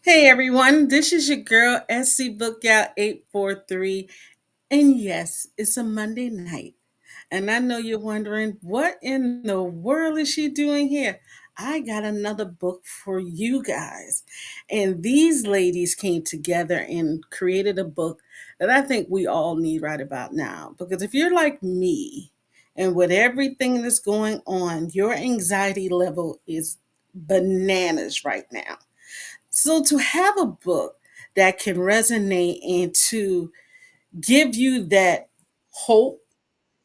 Hey everyone, this is your girl SC Bookgal 843. And yes, it's a Monday night. And I know you're wondering, what in the world is she doing here? I got another book for you guys. And these ladies came together and created a book that I think we all need right about now. Because if you're like me, and with everything that's going on, your anxiety level is bananas right now. So to have a book that can resonate and to give you that hope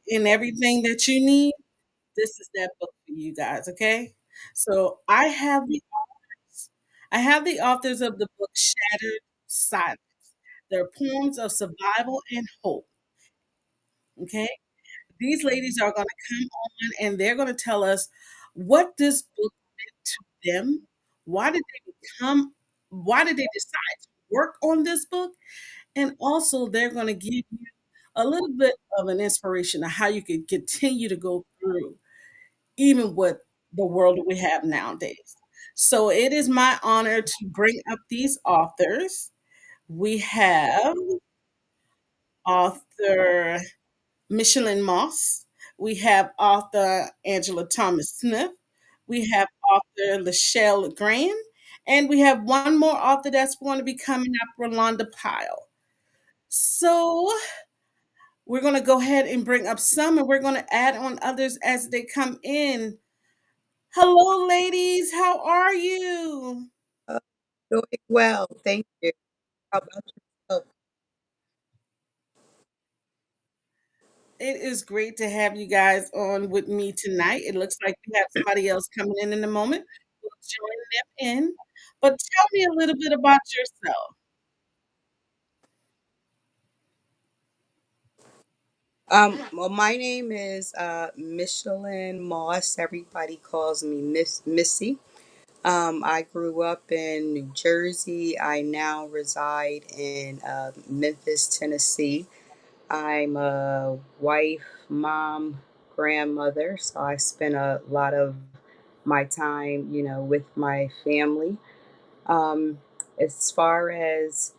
in everything that you need, this is that book for you guys, okay? So I have the authors of the book Shattered Silence. They're poems of survival and hope. Okay. These ladies are gonna come on and they're gonna tell us what this book meant to them. Why did they become why did they decide to work on this book? And also, they're going to give you a little bit of an inspiration of how you can continue to go through, even with the world that we have nowadays. So, it is my honor to bring up these authors. We have author Michelin Moss, we have author Angela Thomas Smith, we have author Lachelle Graham, and we have one more author that's going to be coming up, Rolanda Pyle. So, we're going to go ahead and bring up some, and we're going to add on others as they come in. Hello, ladies. How are you? Uh, Doing well, thank you. How about yourself? It is great to have you guys on with me tonight. It looks like we have somebody else coming in a moment. We'll join them in. But tell me a little bit about yourself. Well, my name is Michelin Moss. Everybody calls me Missy. I grew up in New Jersey. I now reside in Memphis, Tennessee. I'm a wife, mom, grandmother, so I spend a lot of my time, with my family. Um, as far as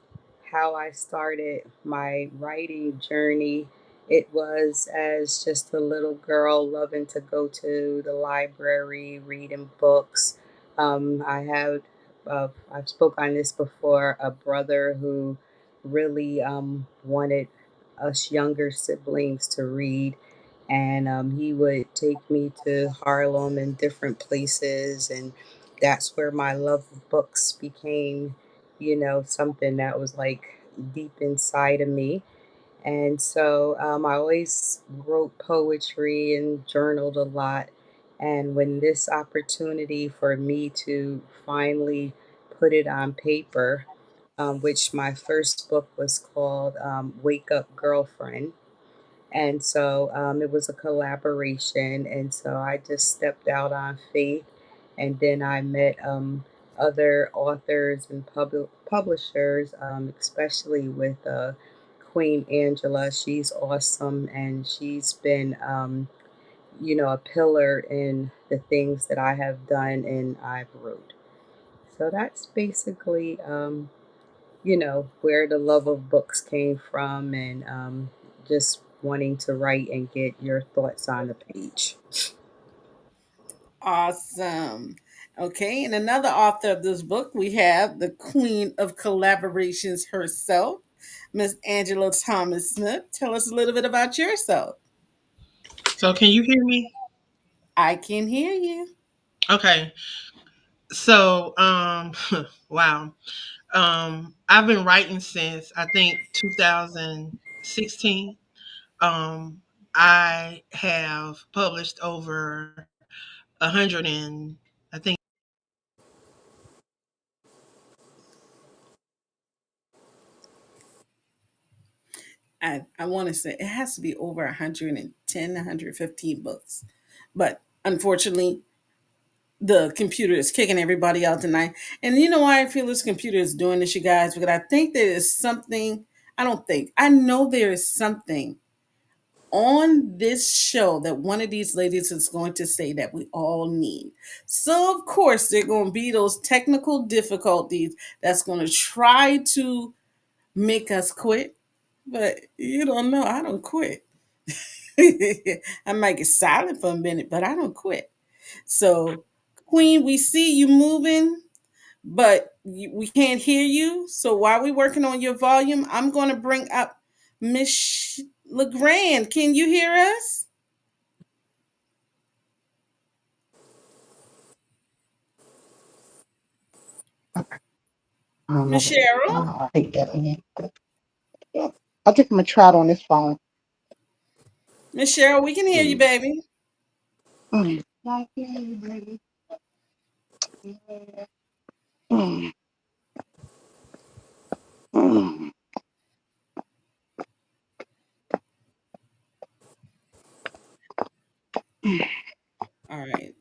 how I started my writing journey, it was as just a little girl loving to go to the library, reading books. I had, I've spoke on this before, a brother who really wanted us younger siblings to read. And he would take me to Harlem and different places, and that's where my love of books became, something that was like deep inside of me. And so I always wrote poetry and journaled a lot. And when this opportunity for me to finally put it on paper, which my first book was called Wake Up Girlfriend, and so it was a collaboration. And so I just stepped out on faith. And then I met other authors and publishers, especially with Queen Angela. She's awesome. And she's been, a pillar in the things that I have done and I've wrote. So that's basically, where the love of books came from, and just wanting to write and get your thoughts on the page. Awesome. Okay, and another author of this book, we have the queen of collaborations herself, Miss Angela Thomas Smith. Tell us a little bit about yourself. So can you hear me? I can hear you. Okay. So wow. I've been writing since I think 2016. Um I have published over 100 and I think I want to say it has to be over 110, 115 books. But unfortunately, the computer is kicking everybody out tonight. And you know why I feel this computer is doing this, you guys? Because I think there is something, I don't think, I know there is something on this show that one of these ladies is going to say that we all need. So, of course, there are going to be those technical difficulties that's going to try to make us quit. But you don't know, I don't quit. I might get silent for a minute, but I don't quit. So, Queen, we see you moving, but we can't hear you. So while we're working on your volume, I'm going to bring up Miss LeGrand. Can you hear us, I don't know Miss what. Cheryl? I hate that. Yeah. I think I'm gonna try it on this phone. Miss Cheryl, we can hear you, Mm. baby. Mm. Like, yeah, baby. Yeah. Mm. Mm. All right.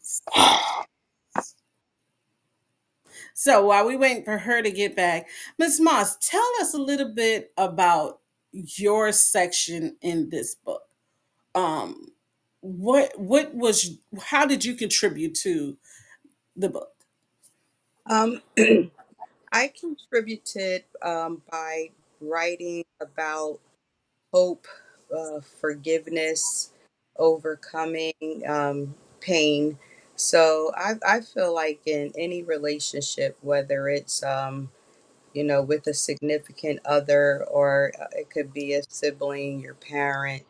So while we waiting for her to get back, Miss Moss, tell us a little bit about your section in this book. Um, what was how did you contribute to the book? Um, I contributed by writing about hope, forgiveness, overcoming pain. So I feel like in any relationship, whether it's with a significant other, or it could be a sibling, your parent.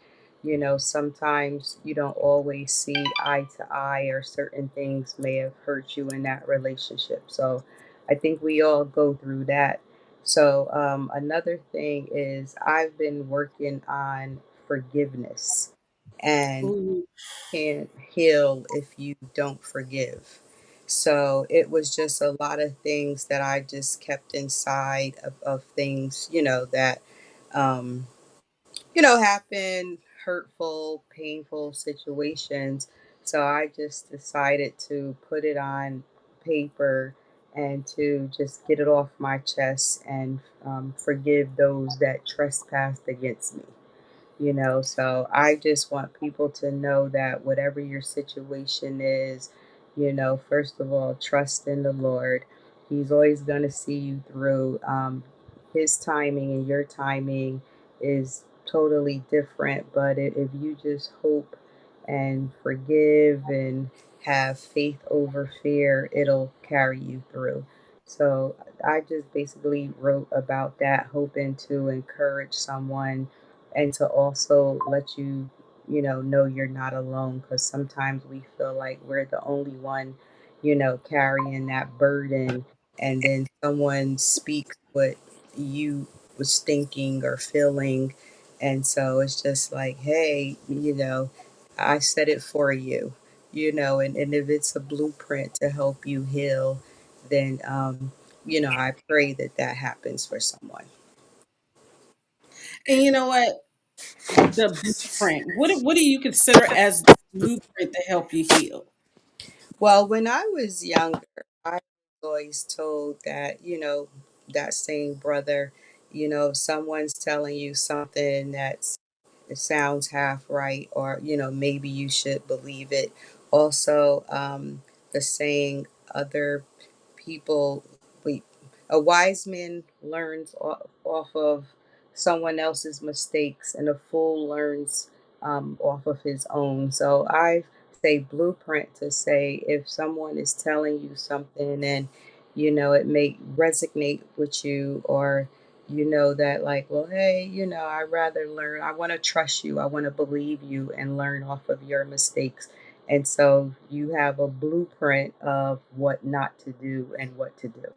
Sometimes you don't always see eye to eye, or certain things may have hurt you in that relationship. So I think we all go through that. So another thing is I've been working on forgiveness, and Ooh. can't heal if you don't forgive. So it was just a lot of things that I just kept inside of things, that, um, happen, hurtful, painful situations. So I just decided to put it on paper and to just get it off my chest and forgive those that trespassed against me. So I just want people to know that whatever your situation is, first of all, trust in the Lord. He's always going to see you through. His timing and your timing is totally different, but if you just hope and forgive and have faith over fear, it'll carry you through. So I just basically wrote about that, hoping to encourage someone and to also let you know you're not alone, because sometimes we feel like we're the only one carrying that burden, and then someone speaks what you was thinking or feeling, and so it's just like, hey, I said it for you, and if it's a blueprint to help you heal, then I pray that that happens for someone. And you know what? The blueprint. What do you consider as the blueprint to help you heal? Well, when I was younger, I was always told that, that saying, brother, if someone's telling you something that's it sounds half right, or, maybe you should believe it. Also, the saying, other people, we, a wise man learns off of someone else's mistakes, and a fool learns off of his own. So I say blueprint to say, if someone is telling you something and it may resonate with you, or that, like, well, hey, I rather learn, I want to trust you, I want to believe you and learn off of your mistakes. And so you have a blueprint of what not to do and what to do.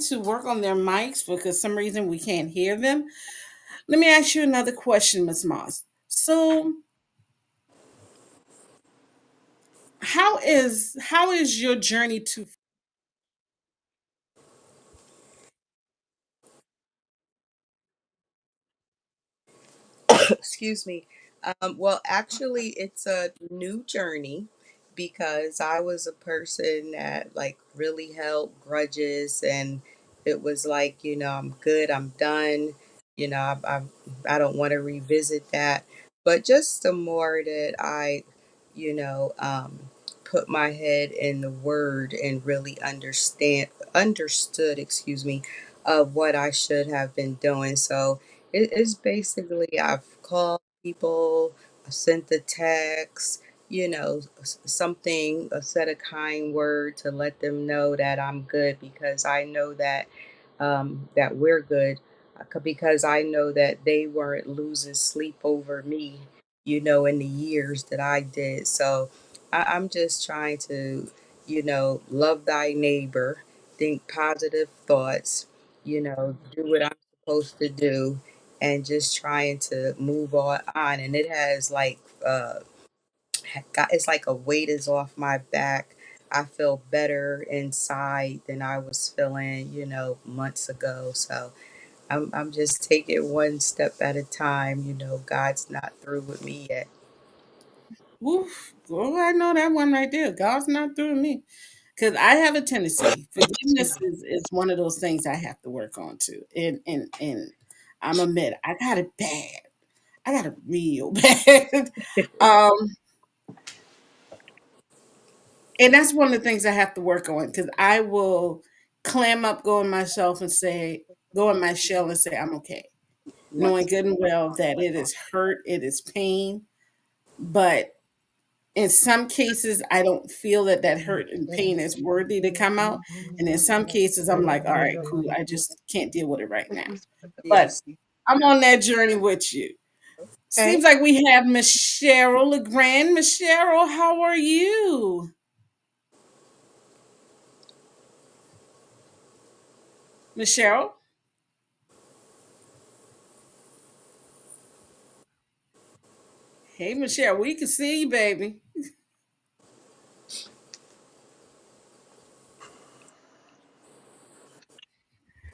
to work on their mics because some reason we can't hear them. Let me ask you another question, Miss Moss. So, how is your journey to Excuse me. Well, actually, it's a new journey because I was a person that like really held grudges, and it was like, I'm good, I'm done. I don't want to revisit that. But just the more that I, you know, um, put my head in the word and really understood, excuse me, of what I should have been doing. So it's basically I've called people, I sent the text, something, said a kind word to let them know that I'm good because I know that we're good because I know that they weren't losing sleep over me, in the years that I did. So I'm just trying to, love thy neighbor, think positive thoughts, do what I'm supposed to do, and just trying to move on. And it has like, it's like a weight is off my back. I feel better inside than I was feeling, months ago. So I'm just taking one step at a time. God's not through with me yet. woof? Oh, I know that one right there. God's not through me. Because I have a tendency. Forgiveness is one of those things I have to work on too. And I'm admit I got it bad. I got it real bad. um, and that's one of the things I have to work on because I will clam up, go in myself and say, go in my shell and say, I'm okay. Knowing good and well that it is hurt, it is pain. But in some cases, I don't feel that that hurt and pain is worthy to come out. And in some cases, I'm like, all right, cool. I just can't deal with it right now. But Yes. I'm on that journey with you. Okay. Seems like we have Miss Cheryl LeGrand. Miss Cheryl, how are you? Miss Cheryl? Hey, Michelle, we can see you, baby.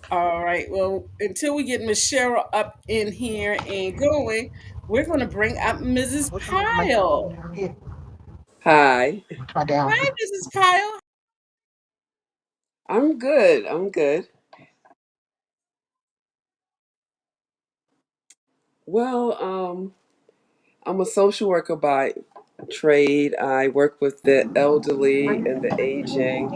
All right. Well, until we get Miss Cheryl up in here and going, we're going to bring up Mrs. What's on my Pyle. here? Hi. My down. Hi, Mrs. Pyle. I'm good. I'm good. Well, I'm a social worker by trade. I work with the elderly and the aging.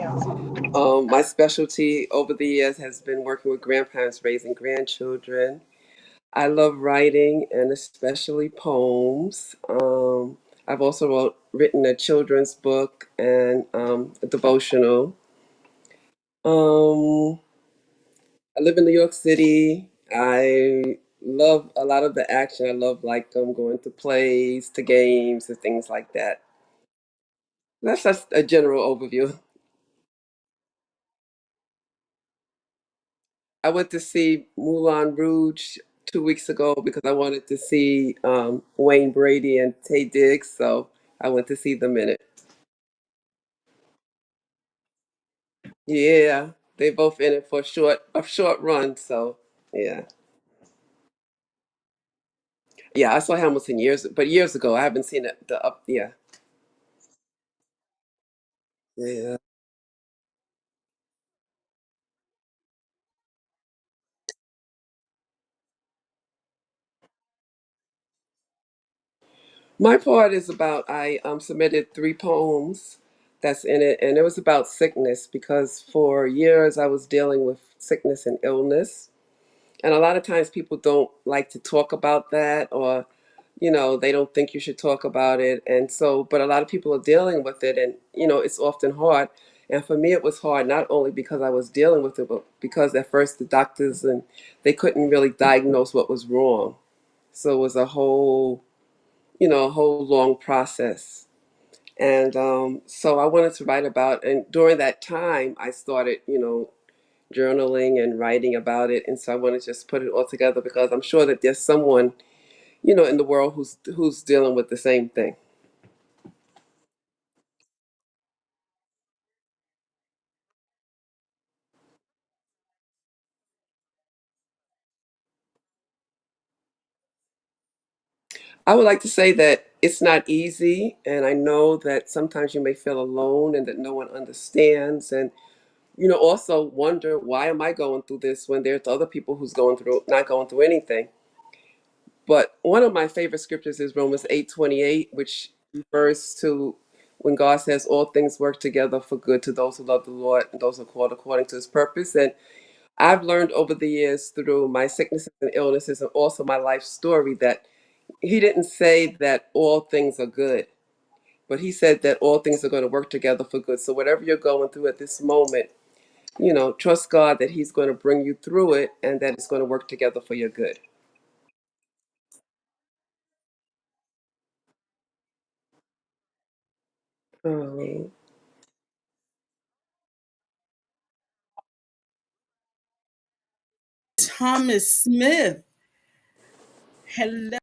My specialty over the years has been working with grandparents raising grandchildren. I love writing and especially poems. I've also written a children's book and a devotional. Um, I live in New York City. I love a lot of the action. I love like going to plays, to games, and things like that. That's just a general overview. I went to see Moulin Rouge 2 weeks ago because I wanted to see Wayne Brady and Tay Diggs, so I went to see them in it. Yeah, they both in it for a short run. So yeah, yeah. I saw Hamilton years ago. I haven't seen it. The up. Yeah, yeah. My part is about I submitted 3 poems that's in it, and it was about sickness because for years I was dealing with sickness and illness, and a lot of times people don't like to talk about that, or they don't think you should talk about it, and so but a lot of people are dealing with it, and it's often hard. And for me, it was hard not only because I was dealing with it, but because at first the doctors and they couldn't really diagnose what was wrong. So it was a whole long process. And so I wanted to write about, and during that time, I started, journaling and writing about it. And so I want to just put it all together because I'm sure that there's someone, in the world who's dealing with the same thing. I would like to say that it's not easy, and I know that sometimes you may feel alone and that no one understands, and also wonder, why am I going through this when there's other people who's going through not going through anything. But one of my favorite scriptures is Romans 8:28, which refers to when God says all things work together for good to those who love the Lord and those who are called according to his purpose. And I've learned over the years through my sicknesses and illnesses and also my life story that he didn't say that all things are good, but he said that all things are going to work together for good. So whatever you're going through at this moment, trust God that he's going to bring you through it and that it's going to work together for your good. Oh. Thomas Smith. Hello.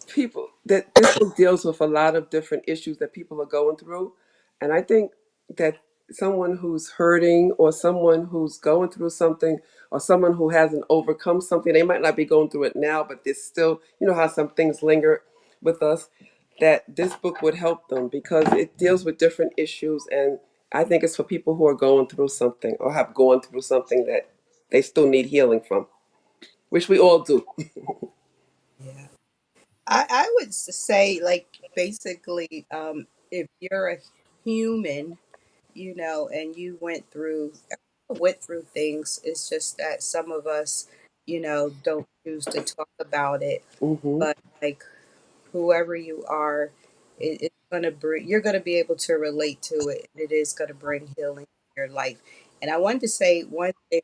People that this book deals with a lot of different issues that people are going through, and I think that someone who's hurting or someone who's going through something or someone who hasn't overcome something, they might not be going through it now, but there's still, how some things linger with us, that this book would help them because it deals with different issues. And I think it's for people who are going through something or have gone through something that they still need healing from, which we all do. Yeah. I would say, like, basically, if you're a human, and you went through things, it's just that some of us, don't choose to talk about it. Hmm. But like, whoever you are, it's gonna bring. You're gonna be able to relate to it. It is gonna bring healing in your life. And I wanted to say one thing.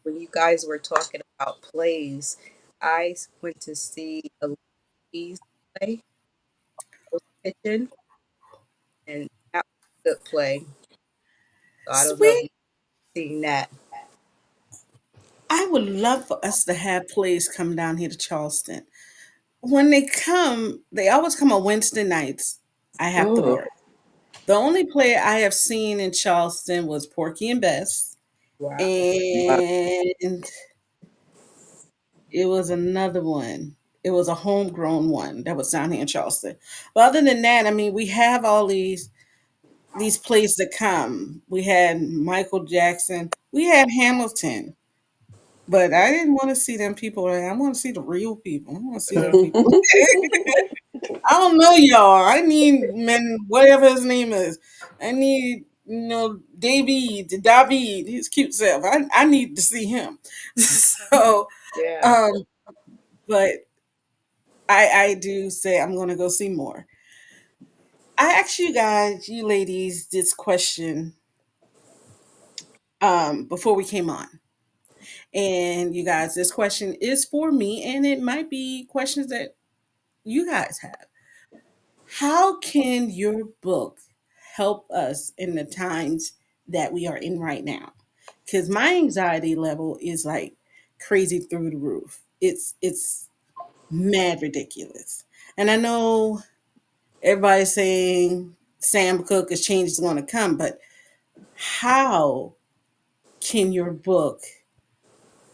When you guys were talking about plays, I went to see a Louise play, Ghost Kitchen, and that was a good play. So I don't know if Sweet. you've seen that. I would love for us to have plays come down here to Charleston. When they come, they always come on Wednesday nights. I have to Oh, work. The only play I have seen in Charleston was Porky and Bess, Wow. and it was another one. It was a homegrown one that was down here in Charleston. But other than that, I mean, we have all these plays that come. We had Michael Jackson. We had Hamilton. But I didn't want to see them people. I want to see the real people. I want to see them people. I don't know y'all. I need man, whatever his name is. I need David, his cute self. I need to see him. So, Yeah. um, but I do say I'm gonna go see more. I asked you guys, you ladies, this question before we came on. And you guys, this question is for me, and it might be questions that you guys have. How can your book help us in the times that we are in right now? Because my anxiety level is like crazy through the roof. It's mad ridiculous. And I know everybody's saying Sam Cooke, is change is going to come, but how can your book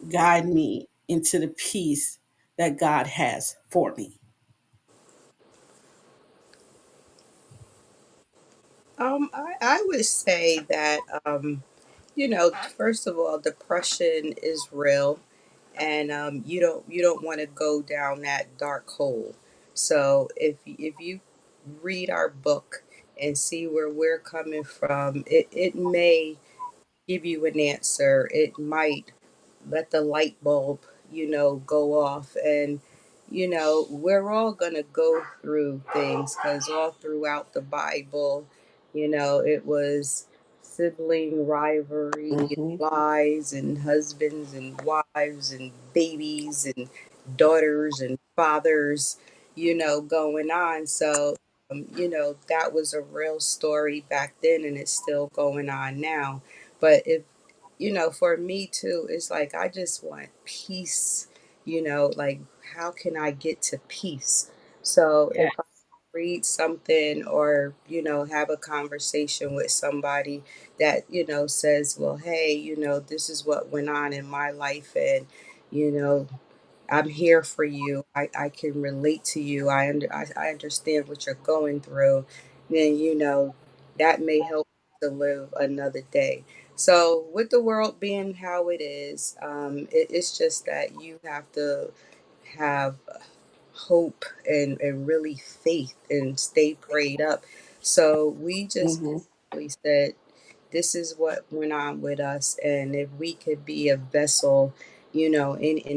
guide me into the peace that God has for me? I would say that. First of all, depression is real, and you don't want to go down that dark hole. So if you read our book and see where we're coming from, it may give you an answer. It might let the light bulb, go off. And, we're all going to go through things because all throughout the Bible, it was sibling rivalry, Hmm. lies, and husbands and wives and babies and daughters and fathers, going on. So, that was a real story back then and it's still going on now. But if for me too, it's like I just want peace, like how can I get to peace? So if I read something or, have a conversation with somebody that, says, well, hey, this is what went on in my life and, you know, I'm here for you. I can relate to you. I understand what you're going through. Then, that may help to live another day. So, with the world being how it is, it's just that you have to have hope and really faith and stay prayed up. So, we just Hmm. basically said, this is what went on with us, and if we could be a vessel, in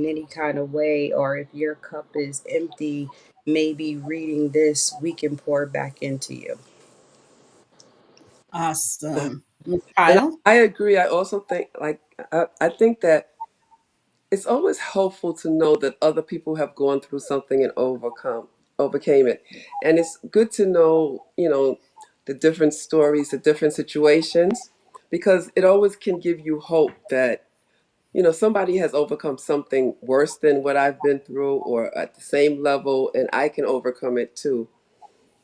any kind of way, or if your cup is empty, maybe reading this we can pour back into you. Awesome. And Kyle? I agree. I also think, I think that it's always helpful to know that other people have gone through something and overcame it. And it's good to know, the different stories, the different situations, because it always can give you hope that, somebody has overcome something worse than what I've been through or at the same level, and I can overcome it too.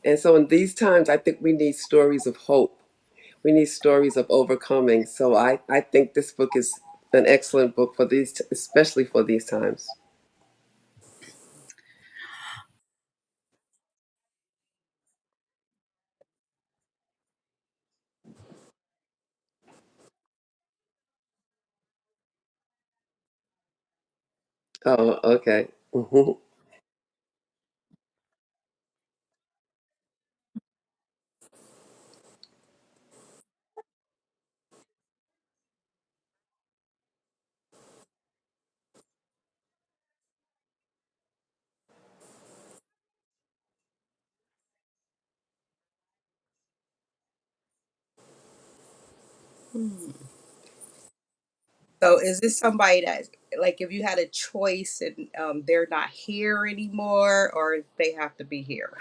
And so in these times, I think we need stories of hope. We need stories of overcoming. So I think this book is an excellent book for these, especially for these times. Oh, okay. Hmm. Hmm. So is this somebody that, like, if you had a choice and they're not here anymore, or they have to be here?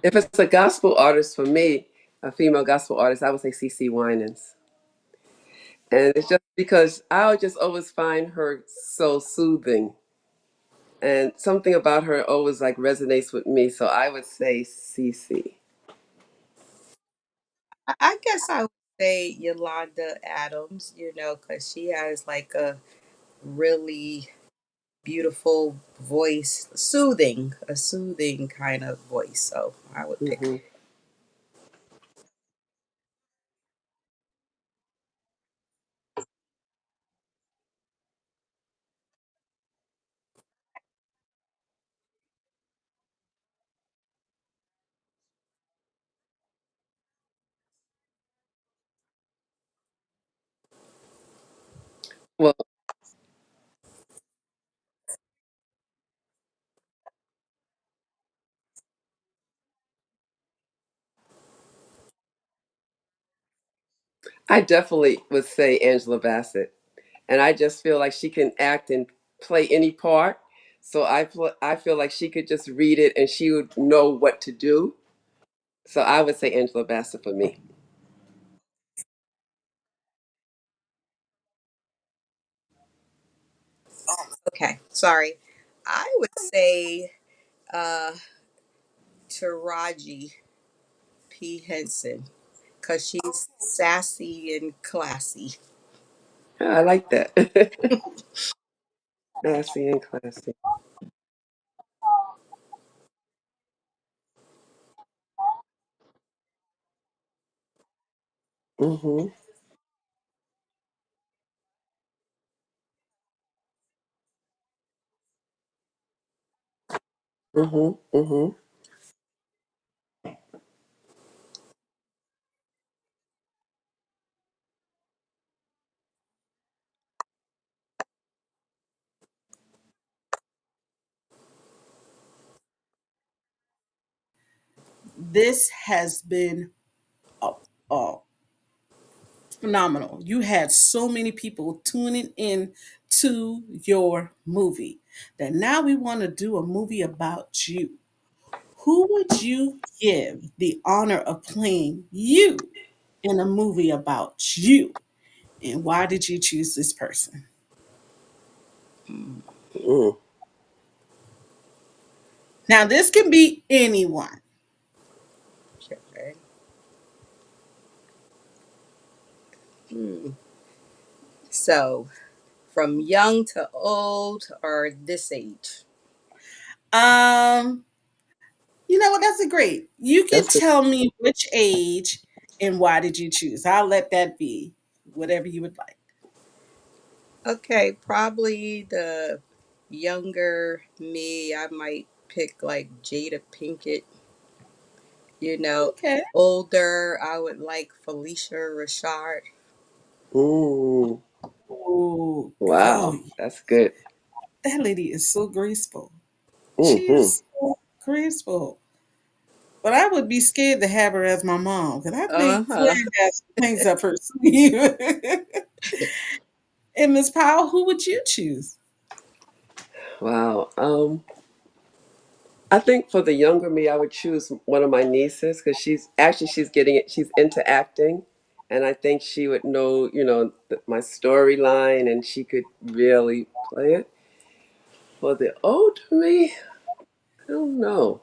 If it's a gospel artist for me, a female gospel artist, I would say CC Winans. And it's just because I would just always find her so soothing. And something about her always like resonates with me. So I would say CC. I guess I would say Yolanda Adams, because she has like a really beautiful voice, a soothing kind of voice. So I would pick. Hmm. Well, I definitely would say Angela Bassett. And I just feel like she can act and play any part. So I feel like she could just read it and she would know what to do. So I would say Angela Bassett for me. Okay, sorry. I would say uh, Taraji P. Henson because she's sassy and classy. I like that. Sassy and classy. Mm-hmm. Mm-hmm. Mm-hmm. This has been a, a phenomenal. You had so many people tuning in to your movie that now we want to do a movie about you. Who would you give the honor of playing you in a movie about you? And why did you choose this person? Mm, Mm. Now, this can be anyone. okay. Hmm. So, from young to old or this age? Um, you know what? That's a great. You can That's good. tell me which age and why did you choose. I'll let that be whatever you would like. Okay, probably the younger me. I might pick like Jada Pinkett. You know, Okay. older, I would like Felicia Rashad. Mm. Oh, Wow, oh, that's good. that lady is so graceful. She Mm-hmm. is so graceful. But I would be scared to have her as my mom because I Uh think huh. Claire has things up her sleeve. And Miss Powell, who would you choose? Wow. I think for the younger me, I would choose one of my nieces because she's getting it. She's into acting, and I think she would know, my storyline, and she could really play it. For the older me, I don't know.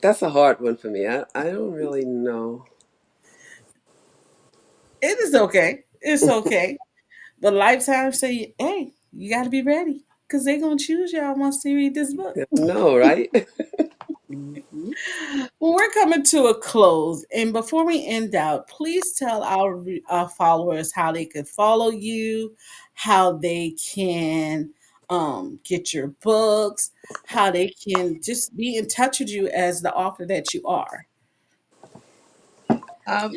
That's a hard one for me. I don't really know. It is okay. It's okay. But Lifetime say, hey, you got to be ready because they're going to choose y'all once they read this book. No, right? Hmm. Well, we're coming to a close. And before we end out, please tell our followers how they can follow you, how they can get your books, how they can just be in touch with you as the author that you are.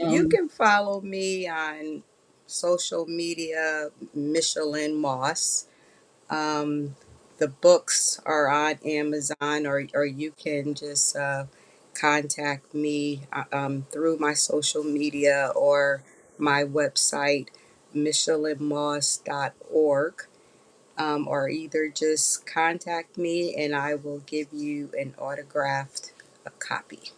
You Um, can follow me on social media, Michelin Moss. Um, the books are on Amazon, or you can just contact me through my social media or my website, michelinmoss.org. Or either just contact me and I will give you an autographed a copy.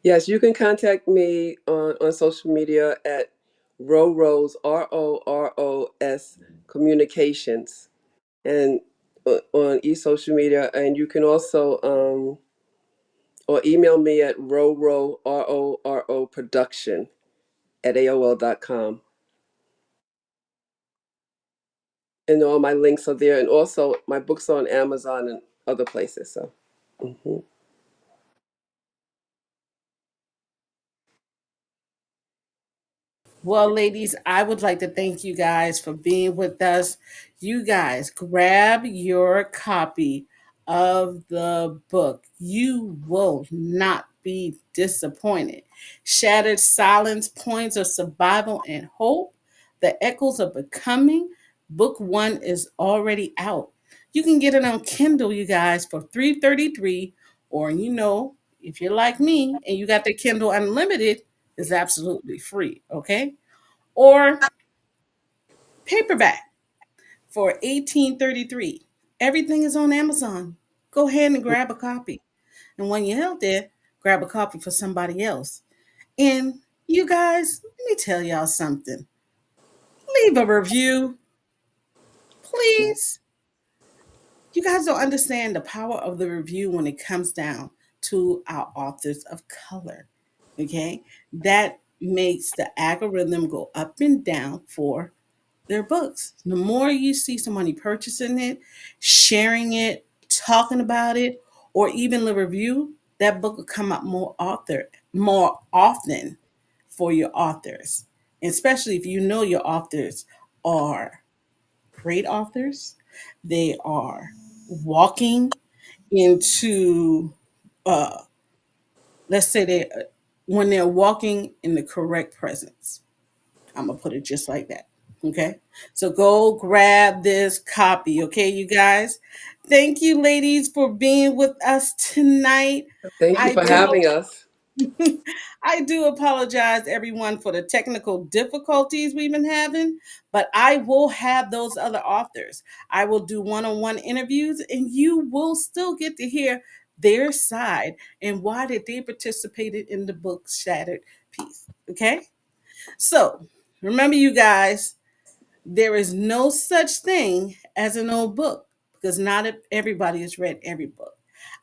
Yes, you can contact me on social media at Rose ROROS Communications and on social media, and you can also or email me at RORO production at AOL.com. And all my links are there, and also my books are on Amazon and other places. So, mhm. Well, ladies, I would like to thank you guys for being with us. You guys, grab your copy of the book. You will not be disappointed. Shattered Silence, Points of Survival and Hope, The Echoes of Becoming. Book one is already out. You can get it on Kindle, you guys, for $3.33. Or, if you're like me and you got the Kindle Unlimited, it's absolutely free. Okay, or paperback for 18.33. Everything is on Amazon. Go ahead and grab a copy. And when you're out there, grab a copy for somebody else. And you guys, let me tell y'all something. Leave a review. Please, you guys don't understand the power of the review when it comes down to our authors of color. Okay? That makes the algorithm go up and down for their books. The more you see somebody purchasing it, sharing it, talking about it, or even the review, that book will come up more often for your authors. Especially if you know your authors are great authors. They are walking into, uh, let's say when they're walking in the correct presence. I'm gonna put it just like that. Okay. So go grab this copy. Okay, you guys. Thank you, ladies, for being with us tonight. Thank you I for do having us. I do apologize, everyone, for the technical difficulties we've been having, but I will have those other authors. I will do one on one interviews, and you will still get to hear their side and why did they participated in the book Shattered piece. Okay? So remember, you guys, there is no such thing as an old book because not everybody has read every book.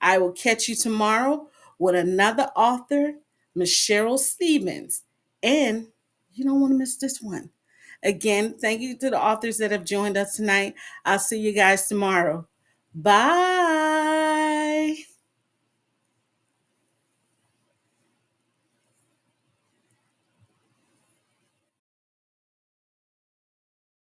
I will catch you tomorrow with another author, Miss Cheryl Stevens. And you don't want to miss this one. Again, thank you to the authors that have joined us tonight. I'll see you guys tomorrow. Bye.